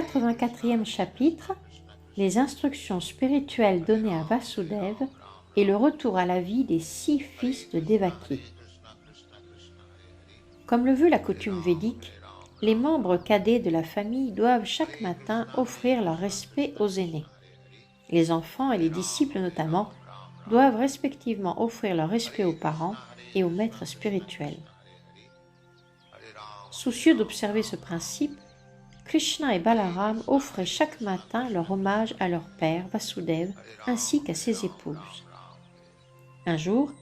84e chapitre, les instructions spirituelles données à Vasudeva et le retour à la vie des 6 fils de Devaki. Comme le veut la coutume védique, les membres cadets de la famille doivent chaque matin offrir leur respect aux aînés. Les enfants et les disciples notamment doivent respectivement offrir leur respect aux parents et aux maîtres spirituels. Soucieux d'observer ce principe, Krishna et Balaram offraient chaque matin leur hommage à leur père Vasudeva ainsi qu'à ses épouses. Un jour,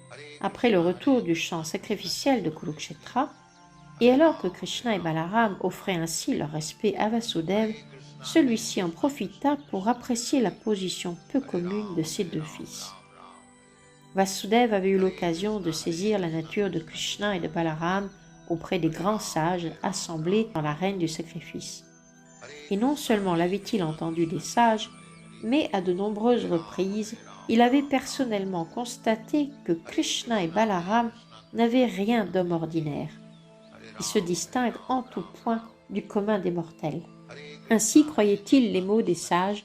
après le retour du chant sacrificiel de Kurukshetra, et alors que Krishna et Balaram offraient ainsi leur respect à Vasudeva, celui-ci en profita pour apprécier la position peu commune de ses 2 fils. Vasudeva avait eu l'occasion de saisir la nature de Krishna et de Balaram auprès des grands sages assemblés dans l'arène du sacrifice. Et non seulement l'avait-il entendu des sages, mais à de nombreuses reprises, il avait personnellement constaté que Krishna et Balaram n'avaient rien d'homme ordinaire. Ils se distinguent en tout point du commun des mortels. Ainsi croyait-il les mots des sages,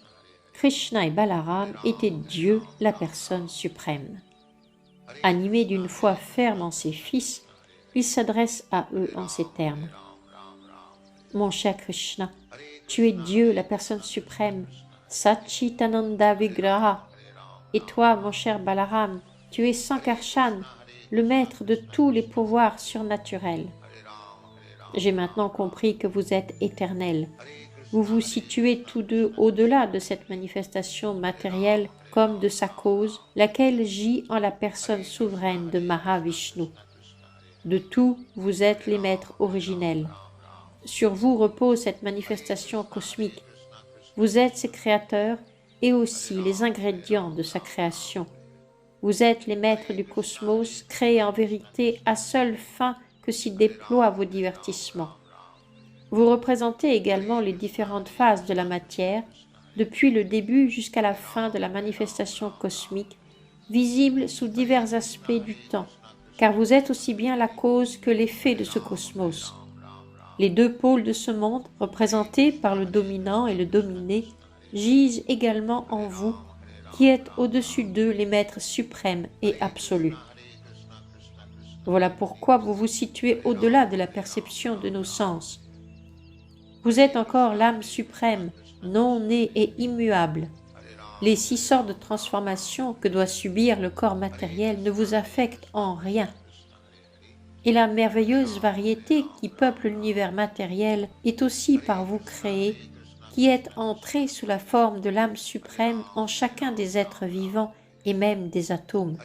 Krishna et Balaram étaient Dieu, la personne suprême. Animé d'une foi ferme en ses fils, il s'adresse à eux en ces termes. Mon cher Krishna, tu es Dieu, la personne suprême, Satchitananda Vigraha. Et toi, mon cher Balaram, tu es Sankarshan, le maître de tous les pouvoirs surnaturels. J'ai maintenant compris que vous êtes éternels. Vous vous situez tous deux au-delà de cette manifestation matérielle comme de sa cause, laquelle gît en la personne souveraine de Mahavishnu. De tout, vous êtes les maîtres originels. Sur vous repose cette manifestation cosmique. Vous êtes ses créateurs et aussi les ingrédients de sa création. Vous êtes les maîtres du cosmos, créés en vérité à seule fin que s'y déploient vos divertissements. Vous représentez également les différentes phases de la matière, depuis le début jusqu'à la fin de la manifestation cosmique, visible sous divers aspects du temps, car vous êtes aussi bien la cause que l'effet de ce cosmos. Les 2 pôles de ce monde, représentés par le dominant et le dominé, gisent également en vous, qui êtes au-dessus d'eux les maîtres suprêmes et absolus. Voilà pourquoi vous vous situez au-delà de la perception de nos sens. Vous êtes encore l'âme suprême, non née et immuable. Les 6 sortes de transformations que doit subir le corps matériel ne vous affectent en rien. Et la merveilleuse variété qui peuple l'univers matériel est aussi par vous créée, qui êtes entrée sous la forme de l'âme suprême en chacun des êtres vivants et même des atomes.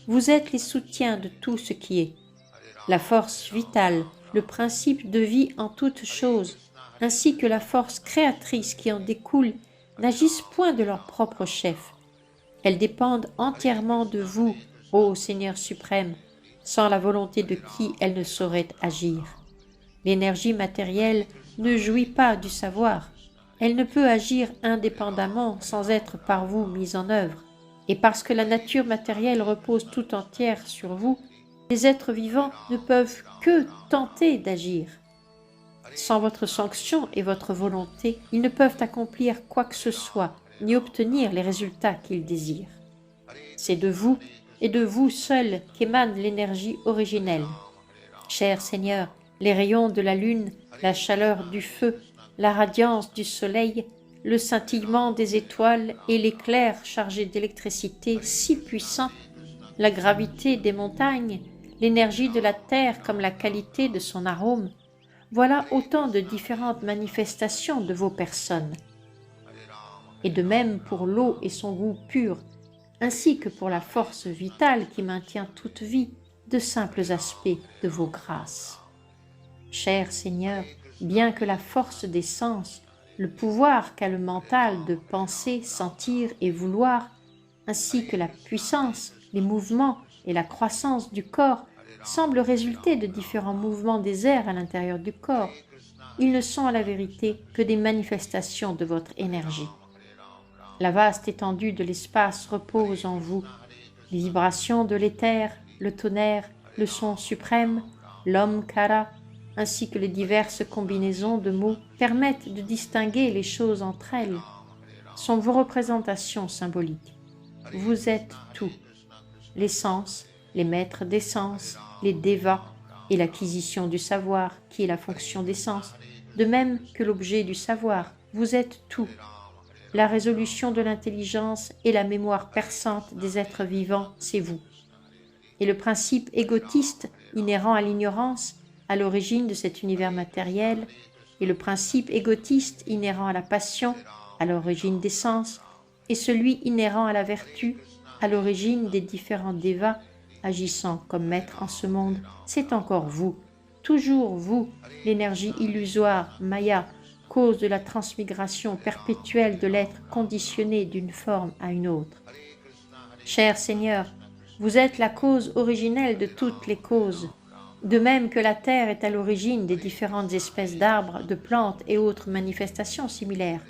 Vous êtes les soutiens de tout ce qui est. La force vitale, le principe de vie en toutes choses, ainsi que la force créatrice qui en découle, n'agissent point de leur propre chef. Elles dépendent entièrement de vous, ô Seigneur suprême, sans la volonté de qui elles ne sauraient agir. L'énergie matérielle ne jouit pas du savoir. Elle ne peut agir indépendamment sans être par vous mise en œuvre. Et parce que la nature matérielle repose tout entière sur vous, les êtres vivants ne peuvent que tenter d'agir. Sans votre sanction et votre volonté, ils ne peuvent accomplir quoi que ce soit, ni obtenir les résultats qu'ils désirent. C'est de vous et de vous seul qu'émane l'énergie originelle. Cher Seigneur, les rayons de la lune, la chaleur du feu, la radiance du soleil, le scintillement des étoiles et l'éclair chargé d'électricité si puissant, la gravité des montagnes, l'énergie de la terre comme la qualité de son arôme, voilà autant de différentes manifestations de vos personnes. Et de même pour l'eau et son goût pur, ainsi que pour la force vitale qui maintient toute vie, de simples aspects de vos grâces. Cher Seigneur, bien que la force des sens, le pouvoir qu'a le mental de penser, sentir et vouloir, ainsi que la puissance, les mouvements et la croissance du corps semblent résulter de différents mouvements des airs à l'intérieur du corps, ils ne sont à la vérité que des manifestations de votre énergie. La vaste étendue de l'espace repose en vous. Les vibrations de l'éther, le tonnerre, le son suprême, l'Omkara, ainsi que les diverses combinaisons de mots permettent de distinguer les choses entre elles, sont vos représentations symboliques. Vous êtes tout, l'essence, les maîtres d'essence, les devas et l'acquisition du savoir, qui est la fonction d'essence, de même que l'objet du savoir. Vous êtes tout, la résolution de l'intelligence et la mémoire perçante des êtres vivants, c'est vous. Et le principe égotiste inhérent à l'ignorance, à l'origine de cet univers matériel, et le principe égotiste inhérent à la passion, à l'origine des sens, et celui inhérent à la vertu, à l'origine des différents devas agissant comme maître en ce monde, c'est encore vous, toujours vous, l'énergie illusoire, Maya, cause de la transmigration perpétuelle de l'être conditionné d'une forme à une autre. Cher Seigneur, vous êtes la cause originelle de toutes les causes, de même que la terre est à l'origine des différentes espèces d'arbres, de plantes et autres manifestations similaires.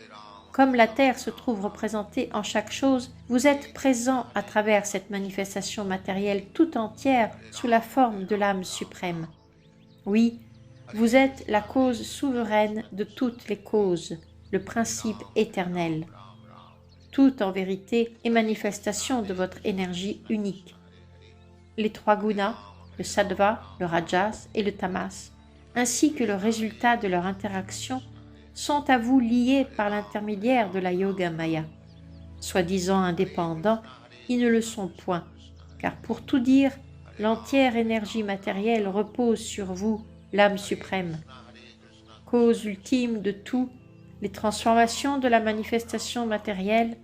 Comme la terre se trouve représentée en chaque chose, vous êtes présent à travers cette manifestation matérielle tout entière sous la forme de l'âme suprême. Oui, vous êtes la cause souveraine de toutes les causes, le principe éternel. Tout en vérité est manifestation de votre énergie unique. Les trois gunas, le sattva, le rajas et le tamas, ainsi que le résultat de leur interaction, sont à vous liés par l'intermédiaire de la yoga maya. Soi-disant indépendants, ils ne le sont point, car pour tout dire, l'entière énergie matérielle repose sur vous, l'âme suprême. Cause ultime de tout, les transformations de la manifestation matérielle,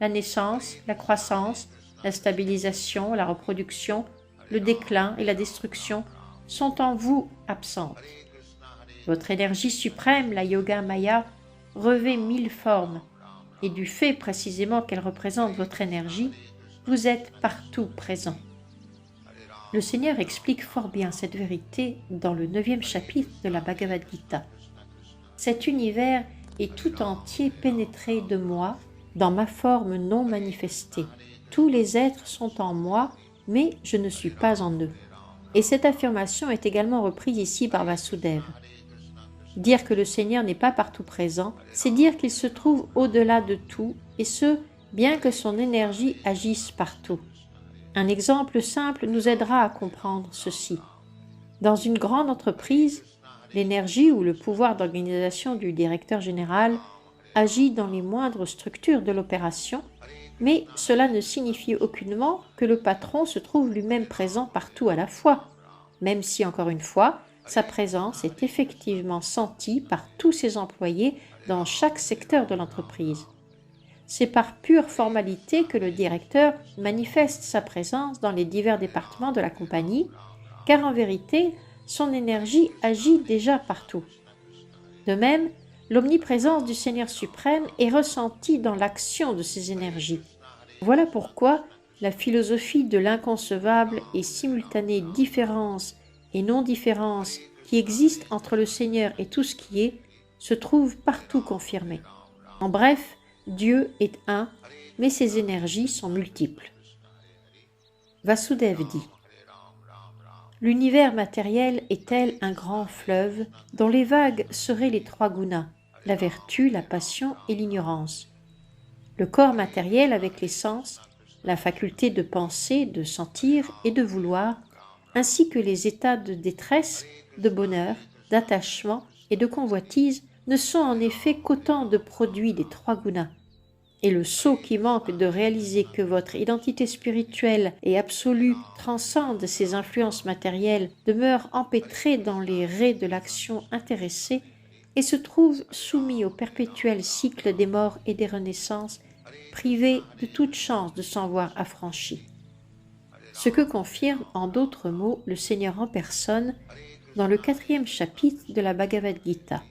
la naissance, la croissance, la stabilisation, la reproduction, le déclin et la destruction sont en vous absentes. Votre énergie suprême, la yoga maya, revêt 1000 formes, et du fait précisément qu'elle représente votre énergie, vous êtes partout présent. Le Seigneur explique fort bien cette vérité dans le 9e chapitre de la Bhagavad Gita. Cet univers est tout entier pénétré de moi, dans ma forme non manifestée. Tous les êtres sont en moi, mais je ne suis pas en eux. Et cette affirmation est également reprise ici par Vasudeva. Dire que le Seigneur n'est pas partout présent, c'est dire qu'il se trouve au-delà de tout, et ce, bien que son énergie agisse partout. Un exemple simple nous aidera à comprendre ceci. Dans une grande entreprise, l'énergie ou le pouvoir d'organisation du directeur général agit dans les moindres structures de l'opération, mais cela ne signifie aucunement que le patron se trouve lui-même présent partout à la fois, même si, encore une fois, sa présence est effectivement sentie par tous ses employés dans chaque secteur de l'entreprise. C'est par pure formalité que le directeur manifeste sa présence dans les divers départements de la compagnie, car en vérité, son énergie agit déjà partout. De même, l'omniprésence du Seigneur suprême est ressentie dans l'action de ses énergies. Voilà pourquoi la philosophie de l'inconcevable et simultanée différence et non-différence qui existe entre le Seigneur et tout ce qui est, se trouve partout confirmée. En bref, Dieu est un, mais ses énergies sont multiples. Vasudeva dit: l'univers matériel est tel un grand fleuve dont les vagues seraient les trois gunas, la vertu, la passion et l'ignorance. Le corps matériel avec les sens, la faculté de penser, de sentir et de vouloir, ainsi que les états de détresse, de bonheur, d'attachement et de convoitise ne sont en effet qu'autant de produits des trois gunas. Et le sot qui manque de réaliser que votre identité spirituelle et absolue transcende ces influences matérielles demeure empêtré dans les raies de l'action intéressée et se trouve soumis au perpétuel cycle des morts et des renaissances, privé de toute chance de s'en voir affranchi. Ce que confirme en d'autres mots le Seigneur en personne dans le 4e chapitre de la Bhagavad Gita.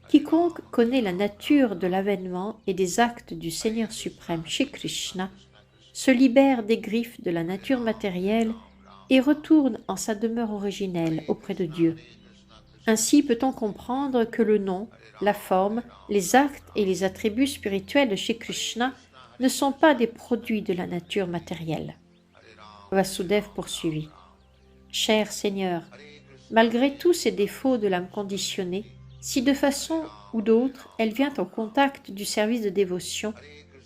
Quiconque connaît la nature de l'avènement et des actes du Seigneur suprême chez Krishna se libère des griffes de la nature matérielle et retourne en sa demeure originelle auprès de Dieu. Ainsi peut-on comprendre que le nom, la forme, les actes et les attributs spirituels de chez Krishna ne sont pas des produits de la nature matérielle. Vasudeva poursuivit: Cher Seigneur, malgré tous ces défauts de l'âme conditionnée, si de façon ou d'autre elle vient en contact du service de dévotion,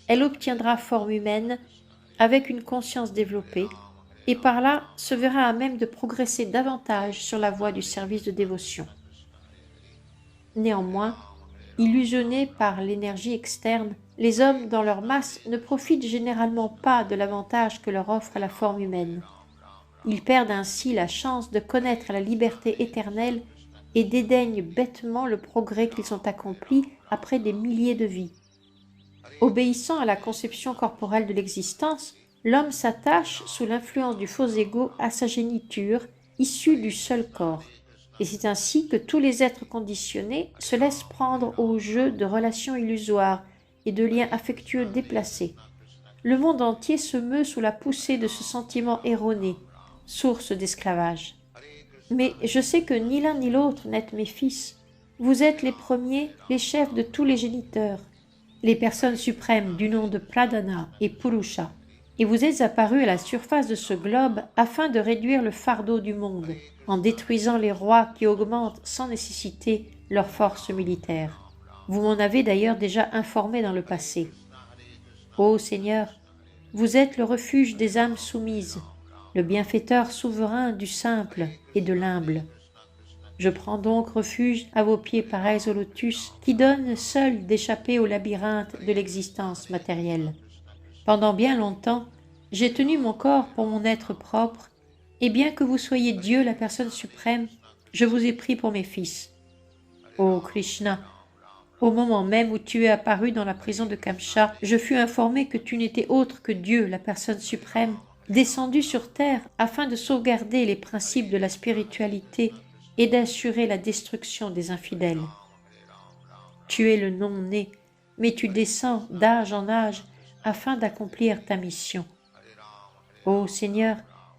elle obtiendra forme humaine avec une conscience développée, et par là se verra à même de progresser davantage sur la voie du service de dévotion. Néanmoins, illusionnés par l'énergie externe, les hommes dans leur masse ne profitent généralement pas de l'avantage que leur offre la forme humaine. Ils perdent ainsi la chance de connaître la liberté éternelle et dédaignent bêtement le progrès qu'ils ont accompli après des milliers de vies. Obéissant à la conception corporelle de l'existence, l'homme s'attache, sous l'influence du faux ego, à sa géniture, issue du seul corps. Et c'est ainsi que tous les êtres conditionnés se laissent prendre au jeu de relations illusoires et de liens affectueux déplacés. Le monde entier se meut sous la poussée de ce sentiment erroné, source d'esclavage. Mais je sais que ni l'un ni l'autre n'êtes mes fils. Vous êtes les premiers, les chefs de tous les géniteurs, les personnes suprêmes du nom de Pradana et Purusha, et vous êtes apparus à la surface de ce globe afin de réduire le fardeau du monde, en détruisant les rois qui augmentent sans nécessité leur force militaire. Vous m'en avez d'ailleurs déjà informé dans le passé. Ô Seigneur, vous êtes le refuge des âmes soumises, le bienfaiteur souverain du simple et de l'humble. Je prends donc refuge à vos pieds pareils au lotus qui donnent seuls d'échapper au labyrinthe de l'existence matérielle. Pendant bien longtemps, j'ai tenu mon corps pour mon être propre, et bien que vous soyez Dieu, la personne suprême, je vous ai pris pour mes fils. Ô Krishna, au moment même où tu es apparu dans la prison de Kamcha, je fus informé que tu n'étais autre que Dieu, la personne suprême, descendu sur terre afin de sauvegarder les principes de la spiritualité et d'assurer la destruction des infidèles. Tu es le non-né, mais tu descends d'âge en âge afin d'accomplir ta mission. Ô Seigneur,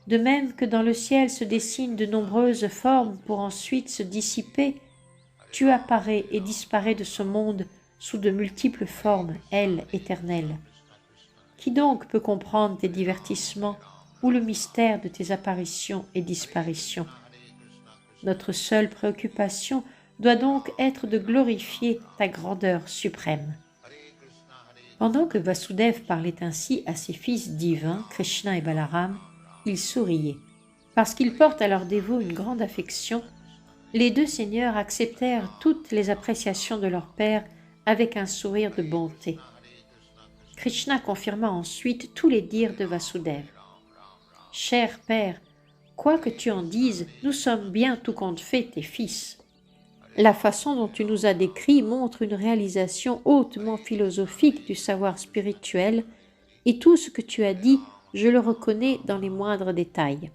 de même que dans le ciel se dessinent de nombreuses formes pour ensuite se dissiper, tu apparais et disparais de ce monde sous de multiples formes, elles, éternelles. Qui donc peut comprendre tes divertissements ou le mystère de tes apparitions et disparitions? Notre seule préoccupation doit donc être de glorifier ta grandeur suprême. Pendant que Vasudev parlait ainsi à ses fils divins, Krishna et Balaram, il souriait. Parce qu'ils portent à leurs dévots une grande affection, les deux seigneurs acceptèrent toutes les appréciations de leur père avec un sourire de bonté. Krishna confirma ensuite tous les dires de Vasudev. « Cher père, quoi que tu en dises, nous sommes bien tout compte fait tes fils. La façon dont tu nous as décrits montre une réalisation hautement philosophique du savoir spirituel, et tout ce que tu as dit, je le reconnais dans les moindres détails. »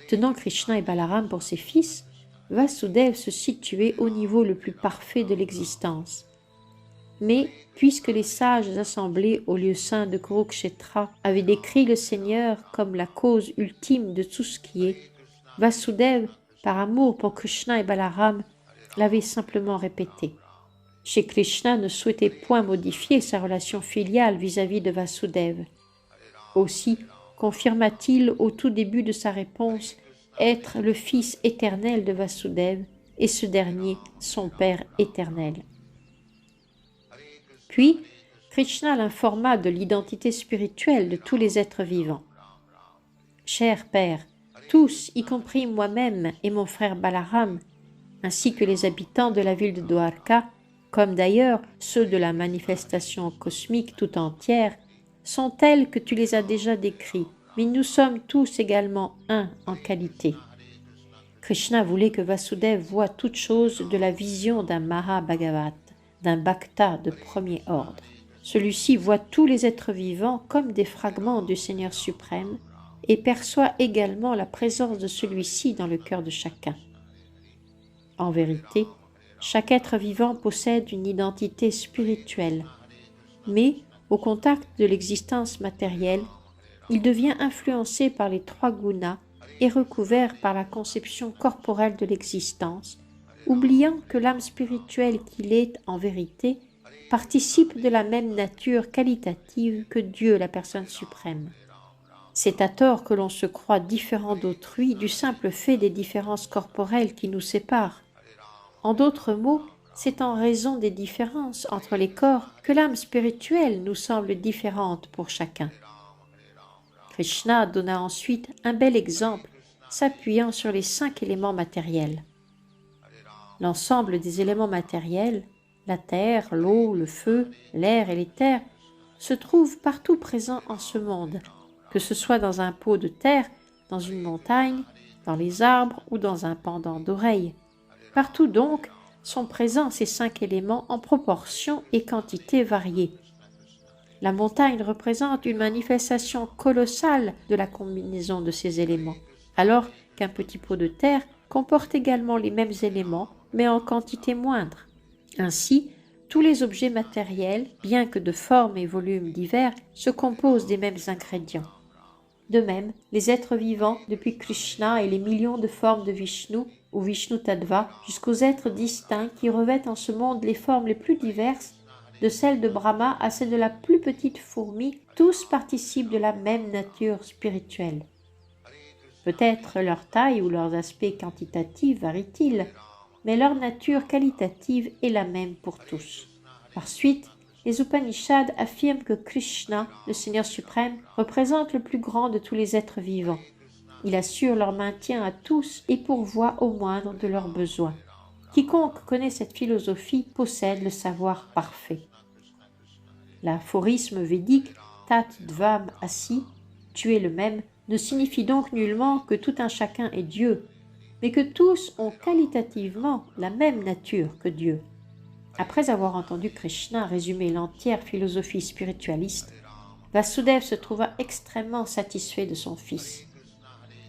Tenant Krishna et Balaram pour ses fils, Vasudev se situait au niveau le plus parfait de l'existence. Mais, puisque les sages assemblés au lieu saint de Kurukshetra avaient décrit le Seigneur comme la cause ultime de tout ce qui est, Vasudev, par amour pour Krishna et Balaram, l'avait simplement répété. Shri Krishna ne souhaitait point modifier sa relation filiale vis-à-vis de Vasudev. Aussi confirma-t-il au tout début de sa réponse être le fils éternel de Vasudev et ce dernier son père éternel. Puis, Krishna l'informa de l'identité spirituelle de tous les êtres vivants. « Cher père, tous, y compris moi-même et mon frère Balaram, ainsi que les habitants de la ville de Dwarka, comme d'ailleurs ceux de la manifestation cosmique tout entière, sont tels que tu les as déjà décrits, mais nous sommes tous également un en qualité. » Krishna voulait que Vasudev voie toute chose de la vision d'un Mahabhagavat, d'un Bhakta de premier ordre. Celui-ci voit tous les êtres vivants comme des fragments du Seigneur suprême et perçoit également la présence de celui-ci dans le cœur de chacun. En vérité, chaque être vivant possède une identité spirituelle, mais au contact de l'existence matérielle, il devient influencé par les trois gunas et recouvert par la conception corporelle de l'existence, oubliant que l'âme spirituelle qu'il est en vérité participe de la même nature qualitative que Dieu, la personne suprême. C'est à tort que l'on se croit différent d'autrui du simple fait des différences corporelles qui nous séparent. En d'autres mots, c'est en raison des différences entre les corps que l'âme spirituelle nous semble différente pour chacun. Krishna donna ensuite un bel exemple, s'appuyant sur les 5 éléments matériels. L'ensemble des éléments matériels, la terre, l'eau, le feu, l'air et l'éther, se trouvent partout présents en ce monde, que ce soit dans un pot de terre, dans une montagne, dans les arbres ou dans un pendant d'oreille. Partout donc sont présents ces 5 éléments en proportion et quantité variées. La montagne représente une manifestation colossale de la combinaison de ces éléments, alors qu'un petit pot de terre comporte également les mêmes éléments, mais en quantité moindre. Ainsi, tous les objets matériels, bien que de forme et volume divers, se composent des mêmes ingrédients. De même, les êtres vivants, depuis Krishna et les millions de formes de Vishnu ou Vishnu Tattva, jusqu'aux êtres distincts qui revêtent en ce monde les formes les plus diverses, de celle de Brahma à celle de la plus petite fourmi, tous participent de la même nature spirituelle. Peut-être leur taille ou leurs aspects quantitatifs varient-ils, mais leur nature qualitative est la même pour tous. Par suite, les Upanishads affirment que Krishna, le Seigneur suprême, représente le plus grand de tous les êtres vivants. Il assure leur maintien à tous et pourvoit au moindre de leurs besoins. Quiconque connaît cette philosophie possède le savoir parfait. L'aphorisme védique Tat Dvam Asi, tu es le même, ne signifie donc nullement que tout un chacun est Dieu, mais que tous ont qualitativement la même nature que Dieu. Après avoir entendu Krishna résumer l'entière philosophie spiritualiste, Vasudeva se trouva extrêmement satisfait de son fils.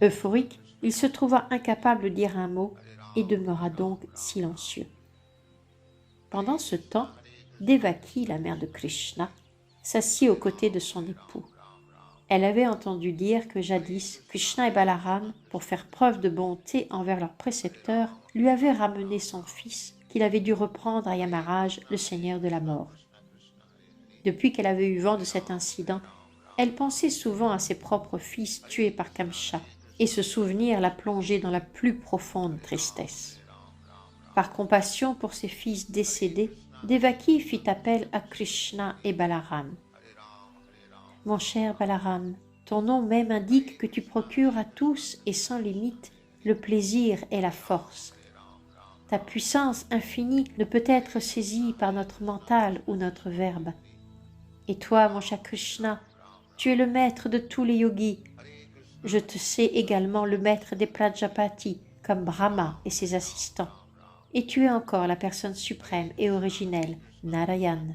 Euphorique, il se trouva incapable de dire un mot et demeura donc silencieux. Pendant ce temps, Devaki, la mère de Krishna, s'assit aux côtés de son époux. Elle avait entendu dire que jadis, Krishna et Balaram, pour faire preuve de bonté envers leur précepteur, lui avaient ramené son fils qu'il avait dû reprendre à Yamaraj, le seigneur de la mort. Depuis qu'elle avait eu vent de cet incident, elle pensait souvent à ses propres fils tués par Kamsa, et ce souvenir la plongeait dans la plus profonde tristesse. Par compassion pour ses fils décédés, Devaki fit appel à Krishna et Balaram. « Mon cher Balaram, ton nom même indique que tu procures à tous et sans limite le plaisir et la force. Ta puissance infinie ne peut être saisie par notre mental ou notre verbe. Et toi, mon cher Krishna, tu es le maître de tous les yogis. Je te sais également le maître des Prajapati, comme Brahma et ses assistants. Et tu es encore la personne suprême et originelle, Narayana.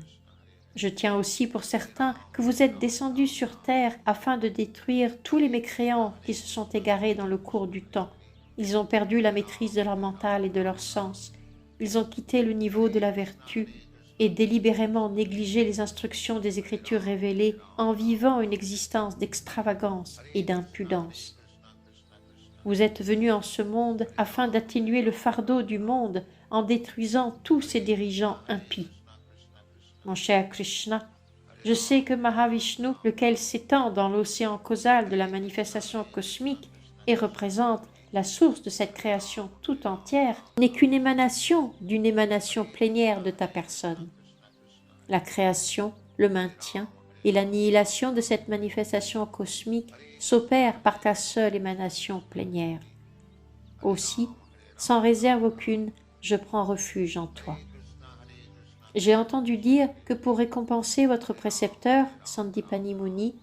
Je tiens aussi pour certain que vous êtes descendu sur terre afin de détruire tous les mécréants qui se sont égarés dans le cours du temps. Ils ont perdu la maîtrise de leur mental et de leur sens. Ils ont quitté le niveau de la vertu et délibérément négligé les instructions des Écritures révélées en vivant une existence d'extravagance et d'impudence. Vous êtes venus en ce monde afin d'atténuer le fardeau du monde en détruisant tous ses dirigeants impies. Mon cher Krishna, je sais que Mahavishnu, lequel s'étend dans l'océan causal de la manifestation cosmique et représente la source de cette création tout entière, n'est qu'une émanation d'une émanation plénière de ta personne. La création, le maintien et l'annihilation de cette manifestation cosmique s'opèrent par ta seule émanation plénière. Aussi, sans réserve aucune, je prends refuge en toi. J'ai entendu dire que pour récompenser votre précepteur, Sandipani Muni,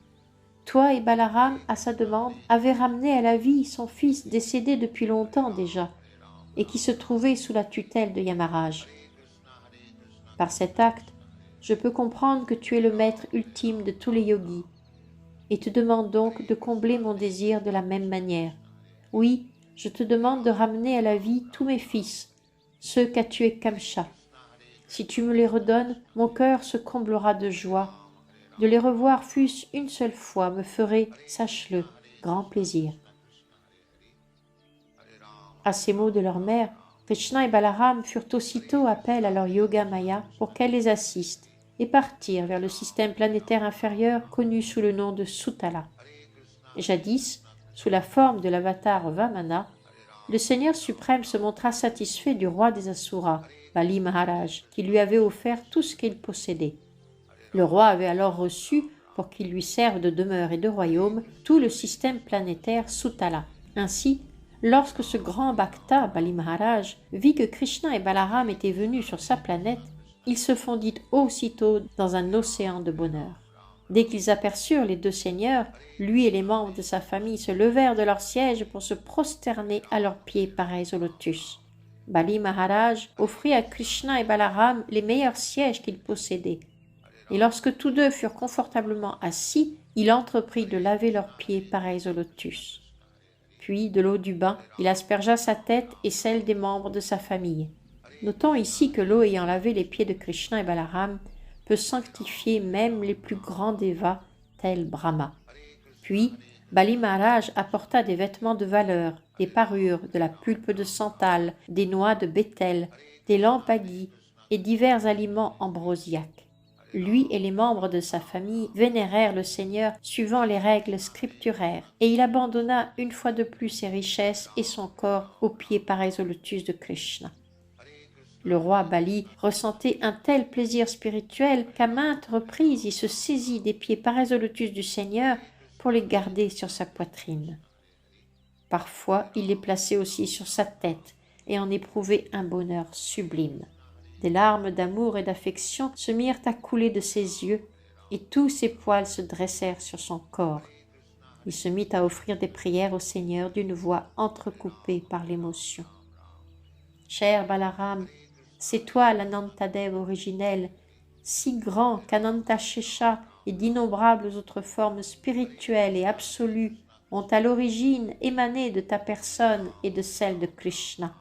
toi et Balaram, à sa demande, avez ramené à la vie son fils décédé depuis longtemps déjà, et qui se trouvait sous la tutelle de Yamaraj. Par cet acte, je peux comprendre que tu es le maître ultime de tous les yogis, et te demande donc de combler mon désir de la même manière. Oui, je te demande de ramener à la vie tous mes fils, ceux qu'a tués Kamsa. Si tu me les redonnes, mon cœur se comblera de joie. De les revoir fût-ce une seule fois me ferait, sache-le, grand plaisir. » À ces mots de leur mère, Krishna et Balaram furent aussitôt appel à leur Yoga Maya pour qu'elle les assiste et partirent vers le système planétaire inférieur connu sous le nom de Sutala. Jadis, sous la forme de l'avatar Vamana, le Seigneur suprême se montra satisfait du roi des Asuras, Bali Maharaj, qui lui avait offert tout ce qu'il possédait. Le roi avait alors reçu, pour qu'il lui serve de demeure et de royaume, tout le système planétaire Sutala. Ainsi, lorsque ce grand Bhakta, Bali Maharaj, vit que Krishna et Balaram étaient venus sur sa planète, il se fondit aussitôt dans un océan de bonheur. Dès qu'ils aperçurent les deux seigneurs, lui et les membres de sa famille se levèrent de leur siège pour se prosterner à leurs pieds pareils au lotus. Bali Maharaj offrit à Krishna et Balaram les meilleurs sièges qu'il possédait. Et lorsque tous deux furent confortablement assis, il entreprit de laver leurs pieds pareils au lotus. Puis, de l'eau du bain, il aspergea sa tête et celle des membres de sa famille. Notons ici que l'eau ayant lavé les pieds de Krishna et Balaram peut sanctifier même les plus grands devas, tels Brahma. Puis, Bali Maharaj apporta des vêtements de valeur, des parures, de la pulpe de santal, des noix de bétel, des lampadis et divers aliments ambrosiaques. Lui et les membres de sa famille vénérèrent le Seigneur suivant les règles scripturaires, et il abandonna une fois de plus ses richesses et son corps aux pieds pareils au lotus de Krishna. Le roi Bali ressentait un tel plaisir spirituel qu'à maintes reprises il se saisit des pieds pareils au lotus du Seigneur pour les garder sur sa poitrine. Parfois, il les plaçait aussi sur sa tête et en éprouvait un bonheur sublime. Des larmes d'amour et d'affection se mirent à couler de ses yeux et tous ses poils se dressèrent sur son corps. Il se mit à offrir des prières au Seigneur d'une voix entrecoupée par l'émotion. « Cher Balaram, c'est toi l'Anantadev originel, si grand qu'Anantashesha et d'innombrables autres formes spirituelles et absolues ont à l'origine émané de ta personne et de celle de Krishna.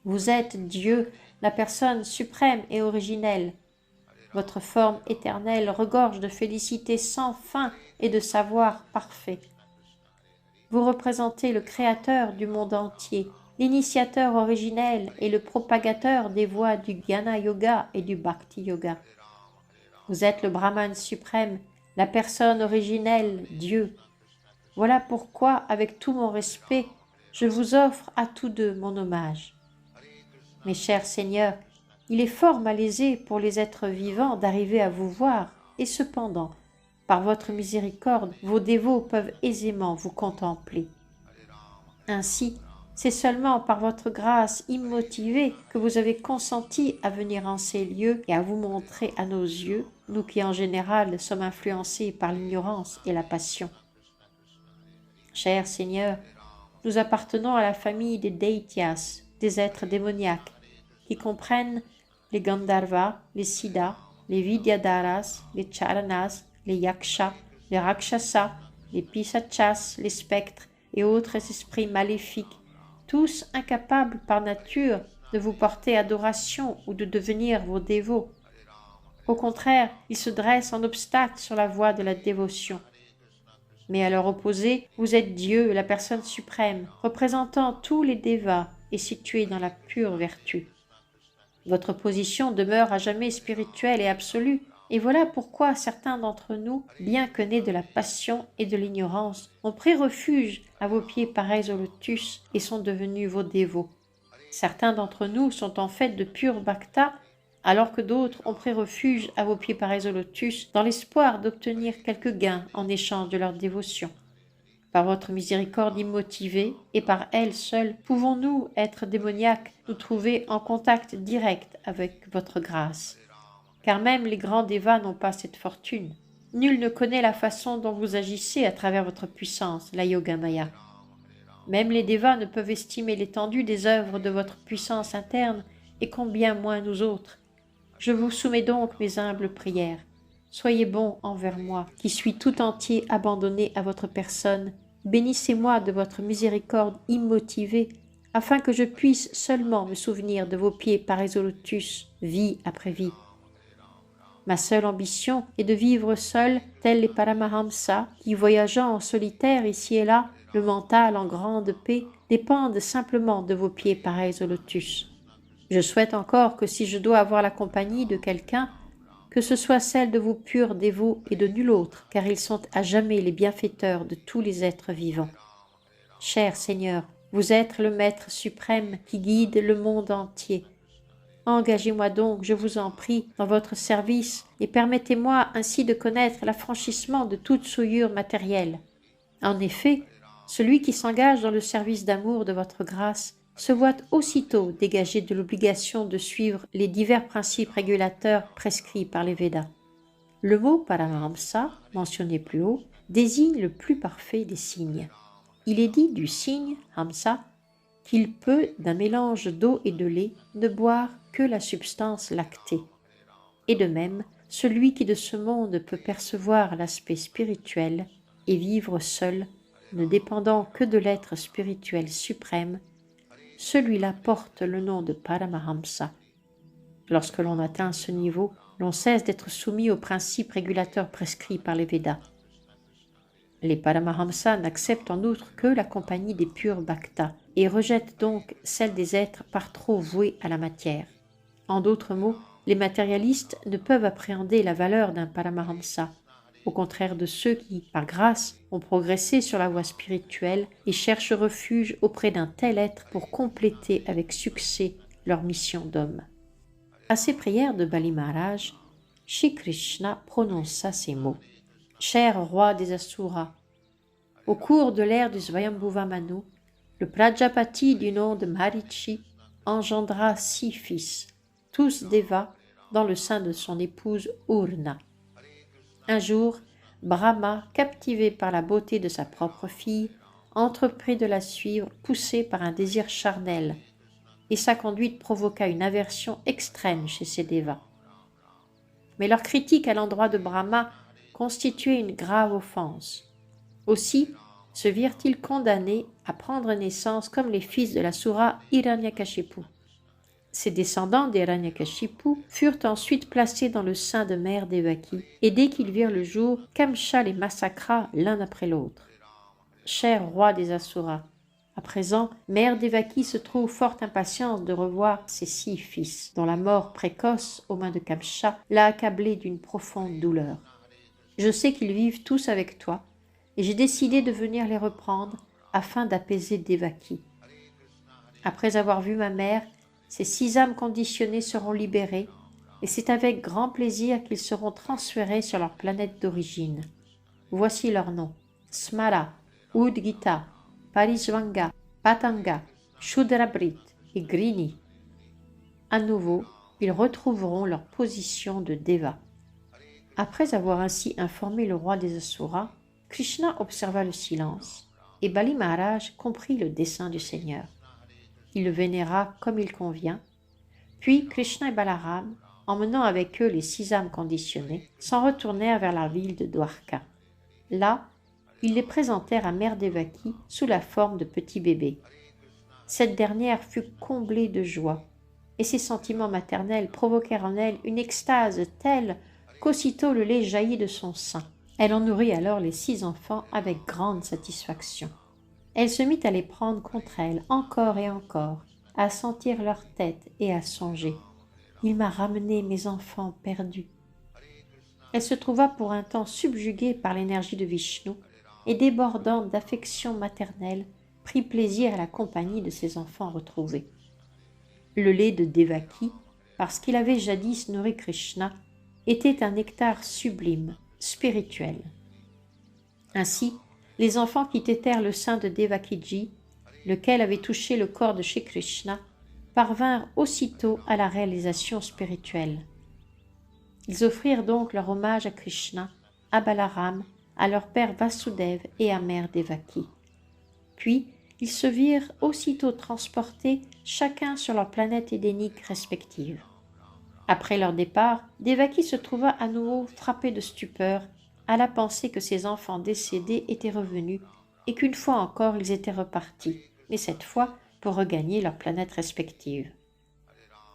Vous êtes Dieu, la personne suprême et originelle. Votre forme éternelle regorge de félicité sans fin et de savoir parfait. Vous représentez le Créateur du monde entier, l'initiateur originel et le propagateur des voies du Jnana Yoga et du Bhakti Yoga. Vous êtes le Brahman suprême, la personne originelle, Dieu. Voilà pourquoi, avec tout mon respect, je vous offre à tous deux mon hommage. Mes chers seigneurs, il est fort malaisé pour les êtres vivants d'arriver à vous voir, et cependant, par votre miséricorde, vos dévots peuvent aisément vous contempler. Ainsi, c'est seulement par votre grâce immotivée que vous avez consenti à venir en ces lieux et à vous montrer à nos yeux, nous qui en général sommes influencés par l'ignorance et la passion. Chers seigneurs, nous appartenons à la famille des Daityas, des êtres démoniaques, qui comprennent les Gandharvas, les Siddhas, les Vidyadharas, les Charanas, les Yakshas, les Rakshasas, les Pisachas, les spectres et autres esprits maléfiques, tous incapables par nature de vous porter adoration ou de devenir vos dévots. Au contraire, ils se dressent en obstacle sur la voie de la dévotion. Mais à leur opposé, vous êtes Dieu, la personne suprême, représentant tous les devas et situé dans la pure vertu. Votre position demeure à jamais spirituelle et absolue, et voilà pourquoi certains d'entre nous, bien que nés de la passion et de l'ignorance, ont pris refuge à vos pieds pareils au lotus et sont devenus vos dévots. Certains d'entre nous sont en fait de purs bhaktas, alors que d'autres ont pris refuge à vos pieds pareils au lotus dans l'espoir d'obtenir quelques gains en échange de leur dévotion. Par votre miséricorde immotivée et par elle seule, pouvons-nous, êtres démoniaques, nous trouver en contact direct avec votre grâce. Car même les grands devas n'ont pas cette fortune. Nul ne connaît la façon dont vous agissez à travers votre puissance, la Yogamaya. Même les devas ne peuvent estimer l'étendue des œuvres de votre puissance interne, et combien moins nous autres. Je vous soumets donc mes humbles prières. Soyez bon envers moi, qui suis tout entier abandonné à votre personne. Bénissez-moi de votre miséricorde immotivée, afin que je puisse seulement me souvenir de vos pieds pareils au lotus, vie après vie. Ma seule ambition est de vivre seul, tels les Paramahamsas, qui, voyageant en solitaire ici et là, le mental en grande paix, dépendent simplement de vos pieds pareils au lotus. Je souhaite encore que si je dois avoir la compagnie de quelqu'un, que ce soit celle de vos purs dévots et de nul autre, car ils sont à jamais les bienfaiteurs de tous les êtres vivants. Cher Seigneur, vous êtes le Maître suprême qui guide le monde entier. Engagez-moi donc, je vous en prie, dans votre service et permettez-moi ainsi de connaître l'affranchissement de toute souillure matérielle. En effet, celui qui s'engage dans le service d'amour de votre grâce se voit aussitôt dégagé de l'obligation de suivre les divers principes régulateurs prescrits par les Védas. Le mot Paramahamsa, mentionné plus haut, désigne le plus parfait des signes. Il est dit du cygne, Hamsa, qu'il peut, d'un mélange d'eau et de lait, ne boire que la substance lactée. Et de même, celui qui de ce monde peut percevoir l'aspect spirituel et vivre seul, ne dépendant que de l'être spirituel suprême, celui-là porte le nom de Paramahamsa. Lorsque l'on atteint ce niveau, l'on cesse d'être soumis aux principes régulateurs prescrits par les Védas. Les Paramahamsas n'acceptent en outre que la compagnie des purs bhaktas et rejettent donc celle des êtres par trop voués à la matière. En d'autres mots, les matérialistes ne peuvent appréhender la valeur d'un Paramahamsa, au contraire de ceux qui, par grâce, ont progressé sur la voie spirituelle et cherchent refuge auprès d'un tel être pour compléter avec succès leur mission d'homme. À ces prières de Bali Maharaj, Shri Krishna prononça ces mots. « Cher roi des Asuras, au cours de l'ère du Svayambhuva Manu, le Prajapati du nom de Marichi engendra 6 fils, tous Devas, dans le sein de son épouse Urna. Un jour, Brahma, captivé par la beauté de sa propre fille, entreprit de la suivre, poussé par un désir charnel, et sa conduite provoqua une aversion extrême chez ces Devas. Mais leur critique à l'endroit de Brahma constituait une grave offense. Aussi se virent-ils condamnés à prendre naissance comme les fils de l'Asura Hiranyakashipu. Ces descendants d'Hiranyakashipu furent ensuite placés dans le sein de mère Devaki, et dès qu'ils virent le jour, Kamsa les massacra l'un après l'autre. Cher roi des Asuras, à présent, mère Devaki se trouve fort impatiente de revoir ses 6 fils, dont la mort précoce aux mains de Kamsa l'a accablée d'une profonde douleur. Je sais qu'ils vivent tous avec toi, et j'ai décidé de venir les reprendre afin d'apaiser Devaki. Après avoir vu ma mère, ces 6 âmes conditionnées seront libérées, et c'est avec grand plaisir qu'ils seront transférés sur leur planète d'origine. Voici leurs noms: Smara, Udgita, Parisvanga, Patanga, Shudrabrit et Grini. À nouveau, ils retrouveront leur position de Deva. Après avoir ainsi informé le roi des Asuras, Krishna observa le silence, et Bali Maharaj comprit le dessein du Seigneur. Il le vénéra comme il convient, puis Krishna et Balaram, emmenant avec eux les 6 âmes conditionnées, s'en retournèrent vers la ville de Dwarka. Là, ils les présentèrent à mère Devaki sous la forme de petits bébés. Cette dernière fut comblée de joie, et ses sentiments maternels provoquèrent en elle une extase telle qu'aussitôt le lait jaillit de son sein. Elle en nourrit alors les 6 enfants avec grande satisfaction. Elle se mit à les prendre contre elle encore et encore, à sentir leur tête et à songer: « Il m'a ramené mes enfants perdus. » Elle se trouva pour un temps subjuguée par l'énergie de Vishnu et débordant d'affection maternelle, prit plaisir à la compagnie de ses enfants retrouvés. Le lait de Devaki, parce qu'il avait jadis nourri Krishna, était un nectar sublime, spirituel. Ainsi, les enfants qui tétèrent le sein de Devakiji, lequel avait touché le corps de Shri Krishna, parvinrent aussitôt à la réalisation spirituelle. Ils offrirent donc leur hommage à Krishna, à Balaram, à leur père Vasudev et à mère Devaki. Puis, ils se virent aussitôt transportés chacun sur leur planète édénique respective. Après leur départ, Devaki se trouva à nouveau frappé de stupeur à la pensée que ses enfants décédés étaient revenus et qu'une fois encore ils étaient repartis, mais cette fois pour regagner leur planète respective.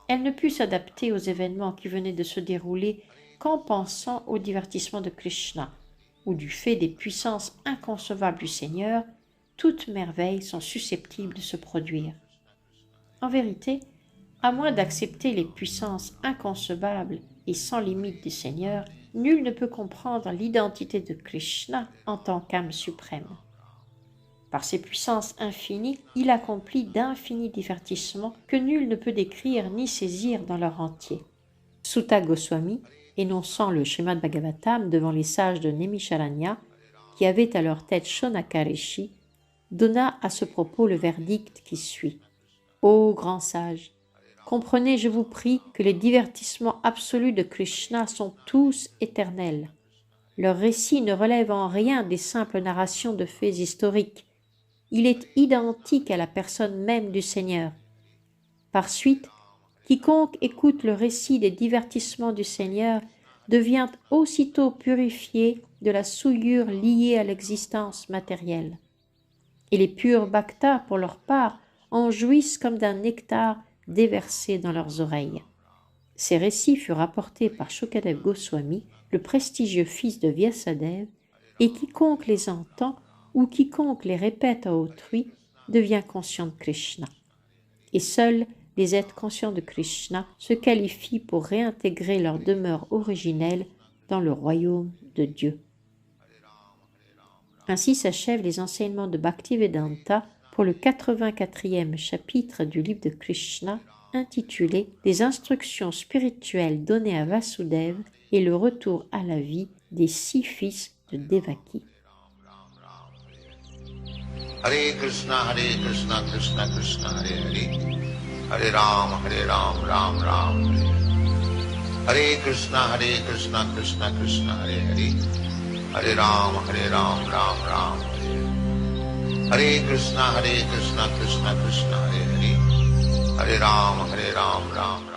Elle ne put s'adapter aux événements qui venaient de se dérouler qu'en pensant au divertissement de Krishna, où du fait des puissances inconcevables du Seigneur, toutes merveilles sont susceptibles de se produire. En vérité, à moins d'accepter les puissances inconcevables et sans limite du Seigneur, nul ne peut comprendre l'identité de Krishna en tant qu'âme suprême. Par ses puissances infinies, il accomplit d'infinis divertissements que nul ne peut décrire ni saisir dans leur entier. Sutta Goswami, énonçant le Srimad Bhagavatam devant les sages de Naimisharanya, qui avaient à leur tête Shonaka Rishi, donna à ce propos le verdict qui suit. Ô grands sages, comprenez, je vous prie, que les divertissements absolus de Krishna sont tous éternels. Leur récit ne relève en rien des simples narrations de faits historiques. Il est identique à la personne même du Seigneur. Par suite, quiconque écoute le récit des divertissements du Seigneur devient aussitôt purifié de la souillure liée à l'existence matérielle. Et les purs bhaktas, pour leur part, en jouissent comme d'un nectar déversé dans leurs oreilles. Ces récits furent rapportés par Shukadev Goswami, le prestigieux fils de Vyasadeva, et quiconque les entend ou quiconque les répète à autrui devient conscient de Krishna. Et seuls les êtres conscients de Krishna se qualifient pour réintégrer leur demeure originelle dans le royaume de Dieu. Ainsi s'achèvent les enseignements de Bhaktivedanta pour le 84e chapitre du livre de Krishna intitulé « Les instructions spirituelles données à Vasudeva et le retour à la vie des 6 fils de Devaki ». Hare Krishna, Krishna Krishna, Hare Hare. Hare Ram, Ram Ram, Hare Hare. Hare Krishna, Krishna Krishna, Hare Hare. Hare Ram, Ram Ram, Hare Hare. Hare Krishna, Krishna Krishna, Hare Hare. Hare Ram, Ram Ram.